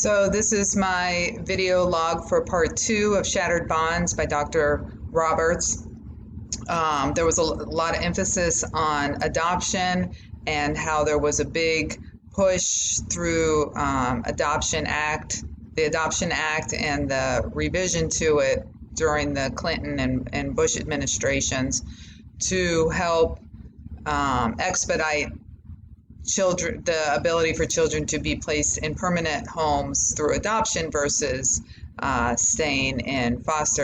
So this is my video log for part two of Shattered Bonds by Dr. Roberts. There was a lot of emphasis on adoption and how there was a big push through the Adoption Act and the revision to it during the Clinton and Bush administrations to help expedite the ability for children to be placed in permanent homes through adoption versus staying in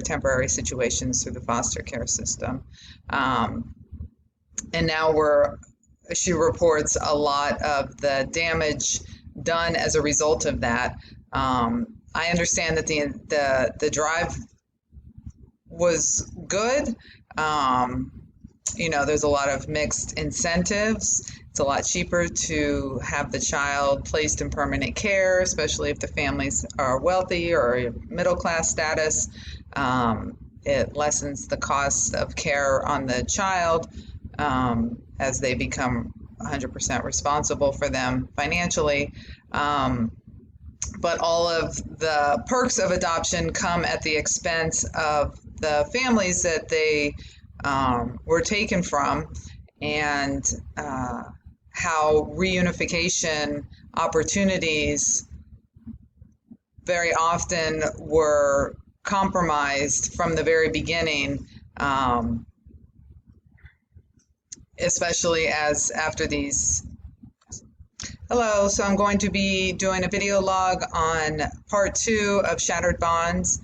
temporary situations through the foster care system. And now she reports a lot of the damage done as a result of that. I understand that the drive was good. There's a lot of mixed incentives. It's a lot cheaper to have the child placed in permanent care, especially if the families are wealthy or middle class status. It lessens the cost of care on the child as they become 100% responsible for them financially. But all of the perks of adoption come at the expense of the families that they were taken from, and how reunification opportunities very often were compromised from the very beginning, especially as after these. Hello, so I'm going to be doing a video log on part two of Shattered Bonds.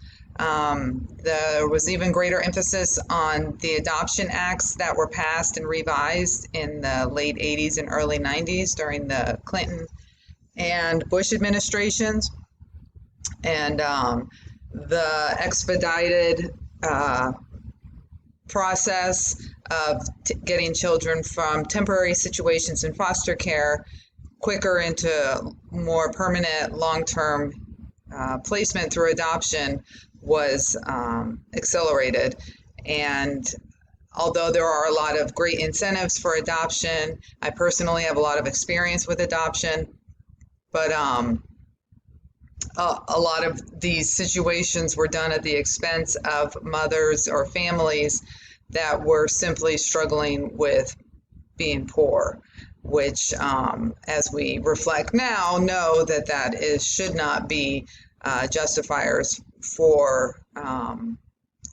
There was even greater emphasis on the adoption acts that were passed and revised in the late 80s and early 90s during the Clinton and Bush administrations. And the expedited process of getting children from temporary situations in foster care quicker into more permanent long-term placement through adoption was accelerated. And although there are a lot of great incentives for adoption, I personally have a lot of experience with adoption, but a lot of these situations were done at the expense of mothers or families that were simply struggling with being poor, which as we reflect now, know that should not be justifiers for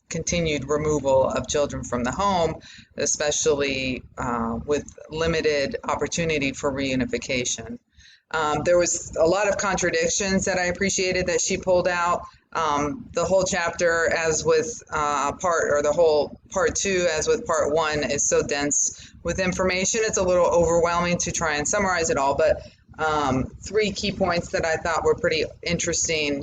continued removal of children from the home, especially with limited opportunity for reunification. There was a lot of contradictions that I appreciated that she pulled out. The whole chapter, as with the whole part two, as with part one, is so dense with information. It's a little overwhelming to try and summarize it all, but three key points that I thought were pretty interesting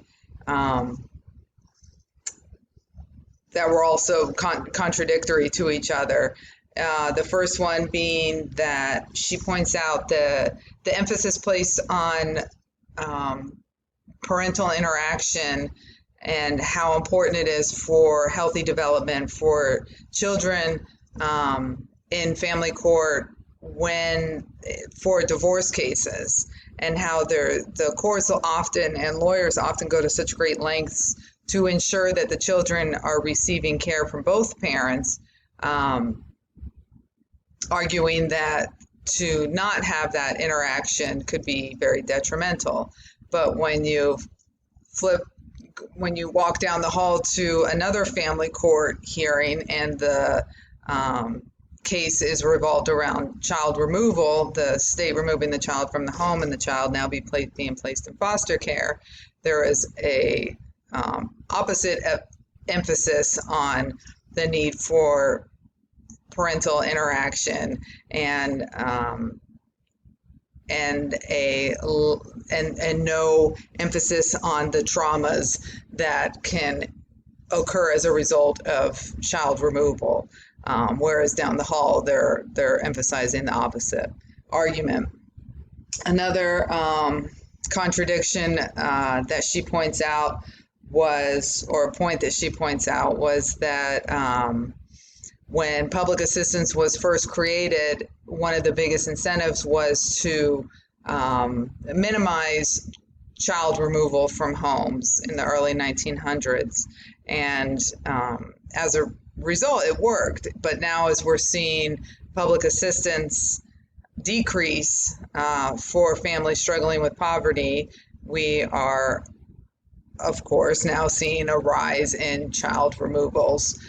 that were also contradictory to each other. The first one being that she points out the emphasis placed on parental interaction and how important it is for healthy development for children in family court for divorce cases, and how the courts will often and lawyers often go to such great lengths to ensure that the children are receiving care from both parents, arguing that to not have that interaction could be very detrimental. But when you walk down the hall to another family court hearing and the case is revolved around child removal, the state removing the child from the home and the child now being placed in foster care, there is a opposite emphasis on the need for parental interaction and no emphasis on the traumas that can occur as a result of child removal. Whereas down the hall, they're emphasizing the opposite argument. Another contradiction that she points out was that when public assistance was first created, one of the biggest incentives was to minimize child removal from homes in the early 1900s. And as a result, it worked. But now, as we're seeing public assistance decrease for families struggling with poverty, we are, of course, now seeing a rise in child removals,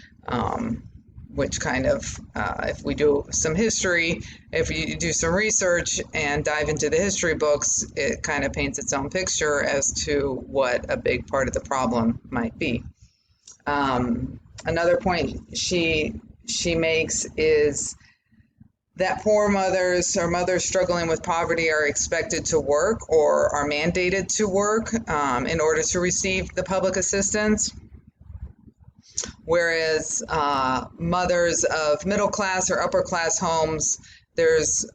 which kind of, if we do some history, if you do some research and dive into the history books, it kind of paints its own picture as to what a big part of the problem might be. Another point she makes is that poor mothers or mothers struggling with poverty are expected to work or are mandated to work in order to receive the public assistance, whereas mothers of middle class or upper class homes, there's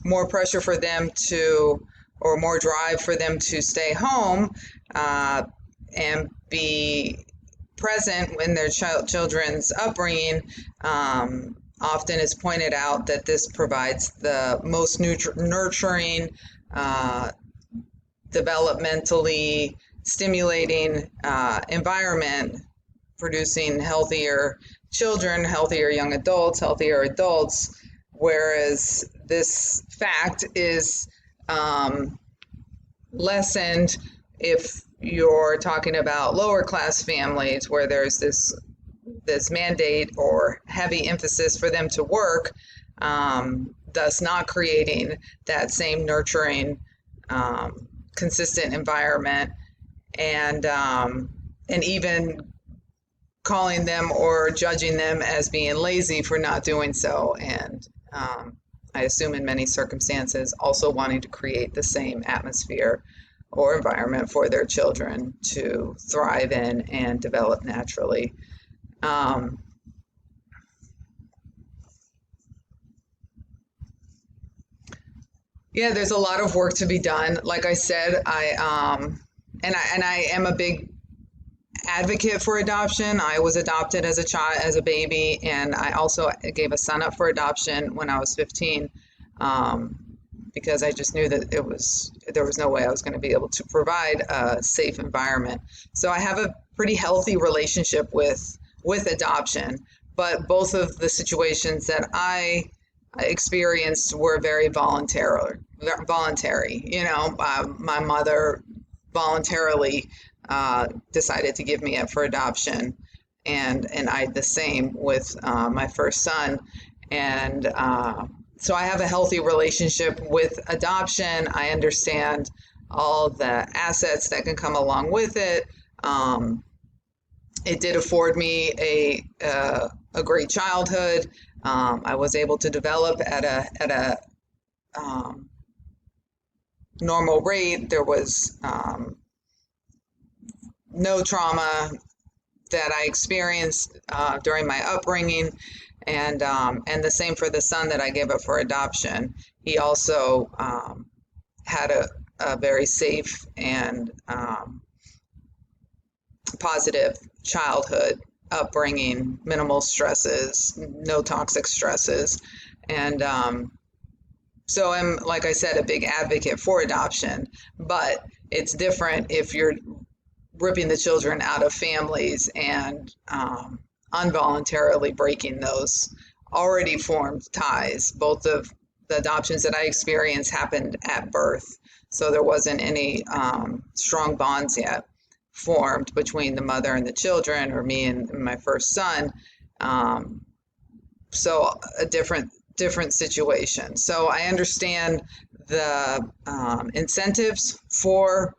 more pressure for them to, or more drive for them to stay home and be present in their children's upbringing. Often is pointed out that this provides the most nurturing, developmentally stimulating environment, producing healthier children, healthier young adults, healthier adults, whereas this fact is lessened if you're talking about lower class families where there's this mandate or heavy emphasis for them to work, thus not creating that same nurturing, consistent environment, and even calling them or judging them as being lazy for not doing so, and I assume in many circumstances also wanting to create the same atmosphere or environment for their children to thrive in and develop naturally. Yeah, there's a lot of work to be done. Like I said, I am a big advocate for adoption. I was adopted as a child, as a baby, and I also gave a son up for adoption when I was 15, because I just knew that there was no way I was going to be able to provide a safe environment. So I have a pretty healthy relationship with adoption, but both of the situations that I experienced were very voluntary. You know, my mother voluntarily decided to give me up for adoption, and I the same with my first son, and so I have a healthy relationship with adoption. I understand all the assets that can come along with it. It did afford me a great childhood. I was able to develop at a normal rate. There was no trauma that I experienced during my upbringing, and the same for the son that I gave up for adoption. He also had a very safe and positive childhood upbringing, minimal stresses, no toxic stresses, and so I'm, like I said, a big advocate for adoption. But it's different if you're ripping the children out of families and involuntarily breaking those already formed ties. Both of the adoptions that I experienced happened at birth, so there wasn't any strong bonds yet formed between the mother and the children, or me and my first son. So a different situation. So I understand the incentives for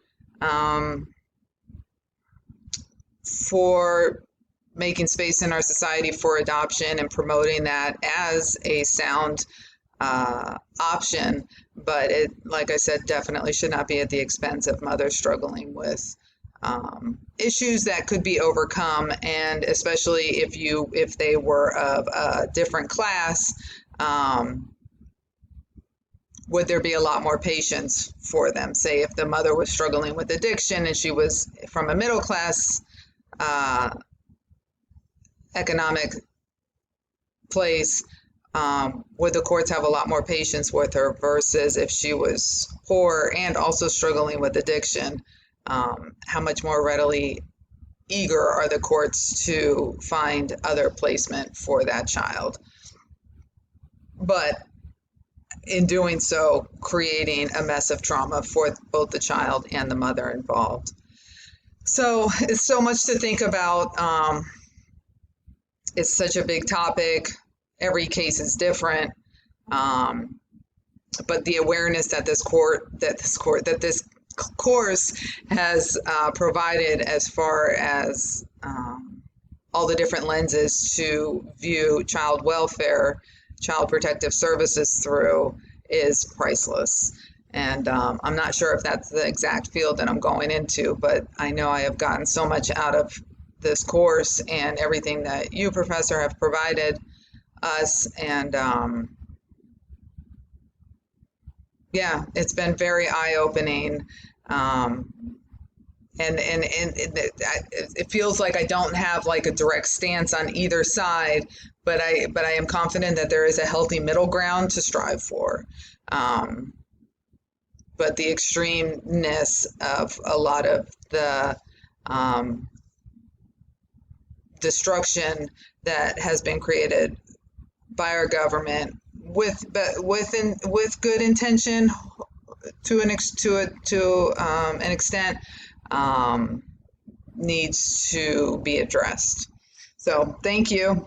making space in our society for adoption and promoting that as a sound option, but it, like I said, definitely should not be at the expense of mothers struggling with issues that could be overcome, and especially if they were of a different class, would there be a lot more patience for them? Say if the mother was struggling with addiction and she was from a middle class economic place, would the courts have a lot more patience with her versus if she was poor and also struggling with addiction? How much more readily eager are the courts to find other placement for that child? But in doing so, creating a mess of trauma for both the child and the mother involved. So it's so much to think about. It's such a big topic. Every case is different. Um, but the awareness that this course has provided, as far as all the different lenses to view child welfare, child protective services through, is priceless. And I'm not sure if that's the exact field that I'm going into, but I know I have gotten so much out of this course and everything that you, Professor, have provided us. And yeah, it's been very eye-opening. Um, and it feels like I don't have like a direct stance on either side, but I am confident that there is a healthy middle ground to strive for. Um, but the extremeness of a lot of the destruction that has been created by our government with good intention to an extent, um, needs to be addressed. So thank you.